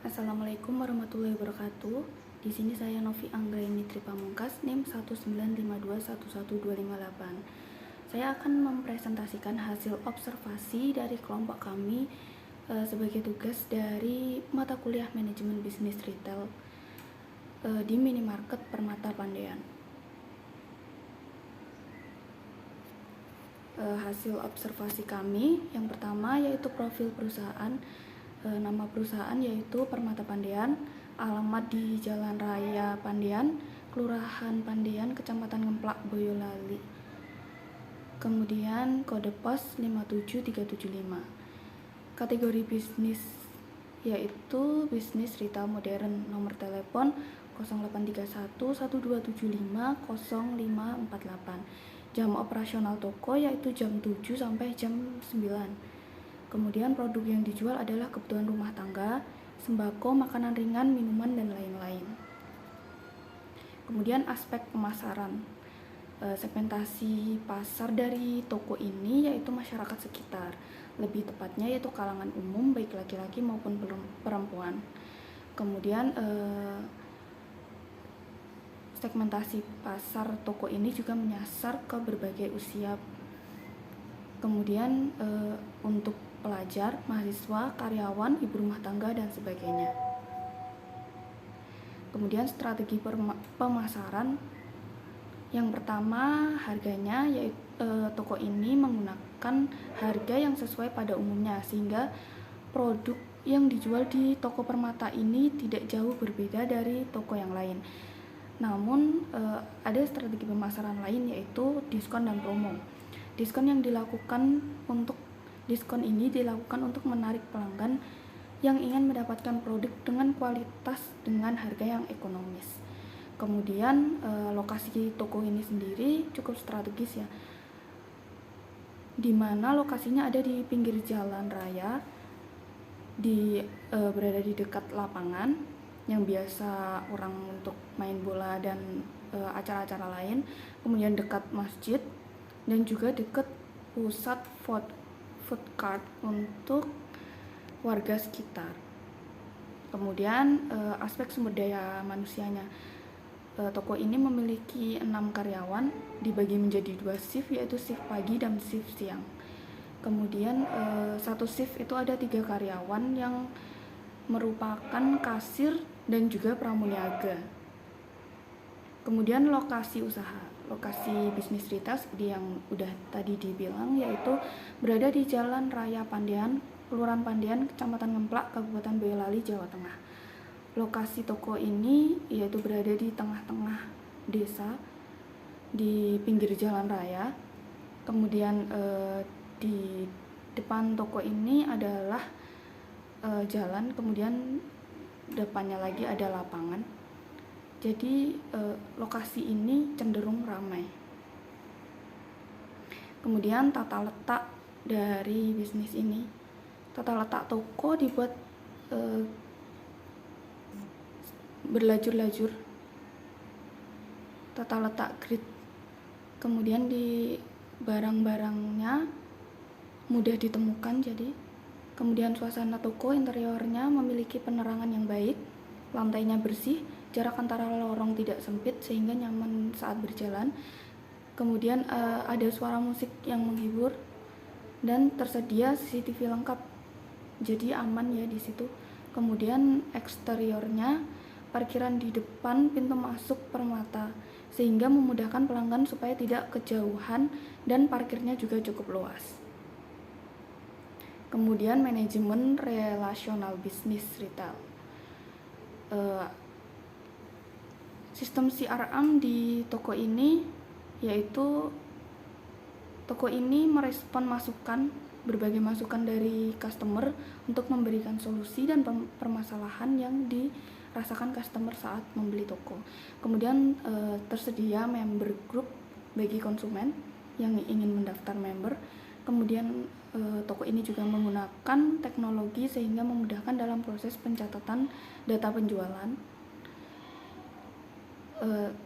Assalamualaikum warahmatullahi wabarakatuh. Di sini saya Novi Anggraini Tripamungkas, NIM 195211258. Saya akan mempresentasikan hasil observasi dari kelompok kami sebagai tugas dari mata kuliah manajemen bisnis retail di minimarket Permata Pandean. Hasil observasi kami yang pertama yaitu profil perusahaan. Nama perusahaan yaitu Permata Pandean, alamat di Jalan Raya Pandean, Kelurahan Pandean, Kecamatan Ngemplak, Boyolali. Kemudian kode pos 57375. Kategori bisnis yaitu bisnis retail modern. Nomor telepon 0831 1275 0548. Jam operasional toko yaitu jam 7 sampai jam 9. Kemudian produk yang dijual adalah kebutuhan rumah tangga, sembako, makanan ringan, minuman, dan lain-lain. Kemudian aspek pemasaran. Segmentasi pasar dari toko ini yaitu masyarakat sekitar. Lebih tepatnya yaitu kalangan umum baik laki-laki maupun perempuan. Kemudian segmentasi pasar toko ini juga menyasar ke berbagai usia. Kemudian untuk pelajar, mahasiswa, karyawan, ibu rumah tangga, dan sebagainya. Kemudian strategi pemasaran. Yang pertama, harganya, yaitu toko ini menggunakan harga yang sesuai pada umumnya, sehingga produk yang dijual di toko Permata ini tidak jauh berbeda dari toko yang lain. Namun ada strategi pemasaran lain yaitu diskon dan promo. Diskon ini dilakukan untuk menarik pelanggan yang ingin mendapatkan produk dengan kualitas dengan harga yang ekonomis. Kemudian lokasi toko ini sendiri cukup strategis ya, dimana lokasinya ada di pinggir jalan raya, berada di dekat lapangan yang biasa orang untuk main bola dan acara-acara lain. Kemudian dekat masjid dan juga dekat pusat food cart untuk warga sekitar. Kemudian aspek sumber daya manusianya. Toko ini memiliki 6 karyawan dibagi menjadi 2 shift, yaitu shift pagi dan shift siang. Kemudian satu shift itu ada 3 karyawan yang merupakan kasir dan juga pramuniaga. Kemudian lokasi usaha. Lokasi bisnis retail seperti yang udah tadi dibilang yaitu berada di Jalan Raya Pandean, Kelurahan Pandean, Kecamatan Ngemplak, Kabupaten Boyolali, Jawa Tengah. Lokasi toko ini yaitu berada di tengah-tengah desa di pinggir jalan raya. Kemudian di depan toko ini adalah jalan, kemudian depannya lagi ada lapangan. Jadi lokasi ini cenderung ramai. Kemudian tata letak dari bisnis ini. Tata letak toko dibuat berlajur-lajur. Tata letak grid. Kemudian di barang-barangnya mudah ditemukan jadi. Kemudian suasana toko interiornya memiliki penerangan yang baik, lantainya bersih, jarak antara lorong tidak sempit sehingga nyaman saat berjalan. Kemudian ada suara musik yang menghibur dan tersedia CCTV lengkap, jadi aman ya di situ. Kemudian eksteriornya parkiran di depan pintu masuk Permata sehingga memudahkan pelanggan supaya tidak kejauhan dan parkirnya juga cukup luas. Kemudian manajemen relasional bisnis retail. Sistem CRM di toko ini yaitu toko ini merespon berbagai masukan dari customer untuk memberikan solusi dan permasalahan yang dirasakan customer saat membeli toko. Kemudian tersedia member group bagi konsumen yang ingin mendaftar member. Kemudian toko ini juga menggunakan teknologi sehingga memudahkan dalam proses pencatatan data penjualan.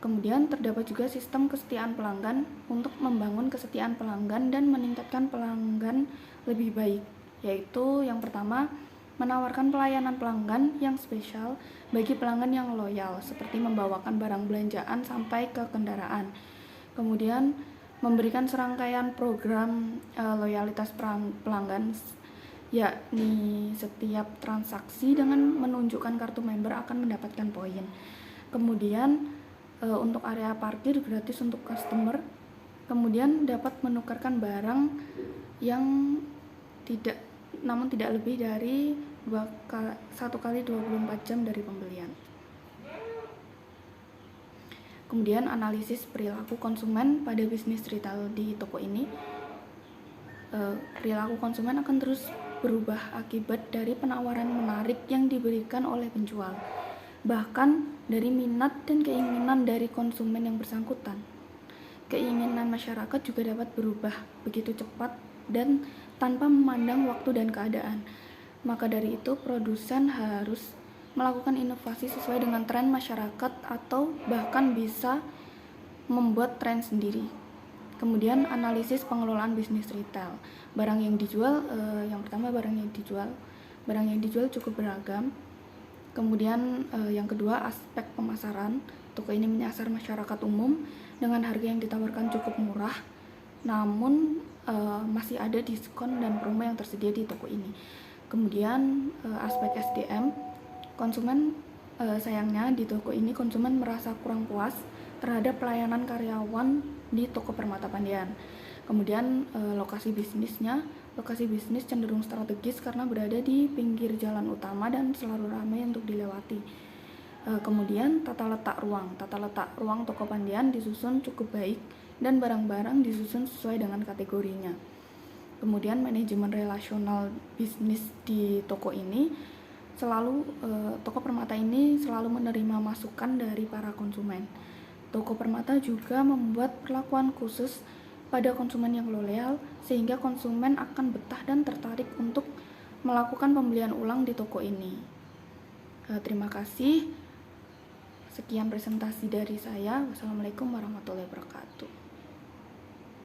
Kemudian terdapat juga sistem kesetiaan pelanggan untuk membangun kesetiaan pelanggan dan meningkatkan pelanggan lebih baik, yaitu yang pertama menawarkan pelayanan pelanggan yang spesial bagi pelanggan yang loyal, seperti membawakan barang belanjaan sampai ke kendaraan. Kemudian memberikan serangkaian program loyalitas pelanggan, yakni setiap transaksi dengan menunjukkan kartu member akan mendapatkan poin. Kemudian untuk area parkir gratis untuk customer. Kemudian dapat menukarkan barang yang tidak lebih dari 1 kali 24 jam dari pembelian. Kemudian analisis perilaku konsumen pada bisnis retail di toko ini. Perilaku konsumen akan terus berubah akibat dari penawaran menarik yang diberikan oleh penjual, bahkan dari minat dan keinginan dari konsumen yang bersangkutan. Keinginan masyarakat juga dapat berubah begitu cepat dan tanpa memandang waktu dan keadaan. Maka dari itu, produsen harus melakukan inovasi sesuai dengan tren masyarakat atau bahkan bisa membuat tren sendiri. Kemudian analisis pengelolaan bisnis retail. Barang yang dijual, yang pertama barang yang dijual cukup beragam. Kemudian yang kedua, aspek pemasaran. Toko ini menyasar masyarakat umum dengan harga yang ditawarkan cukup murah, namun masih ada diskon dan promo yang tersedia di toko ini. Kemudian aspek SDM, konsumen sayangnya di toko ini konsumen merasa kurang puas terhadap pelayanan karyawan di toko Permata Pandian. Kemudian lokasi bisnis cenderung strategis karena berada di pinggir jalan utama dan selalu ramai untuk dilewati. Kemudian tata letak ruang toko Pandian disusun cukup baik dan barang-barang disusun sesuai dengan kategorinya. Kemudian manajemen relasional bisnis di toko ini toko Permata ini selalu menerima masukan dari para konsumen. Toko Permata juga membuat perlakuan khusus pada konsumen yang loyal sehingga konsumen akan betah dan tertarik untuk melakukan pembelian ulang di toko ini. Terima kasih. Sekian presentasi dari saya. Wassalamualaikum warahmatullahi wabarakatuh.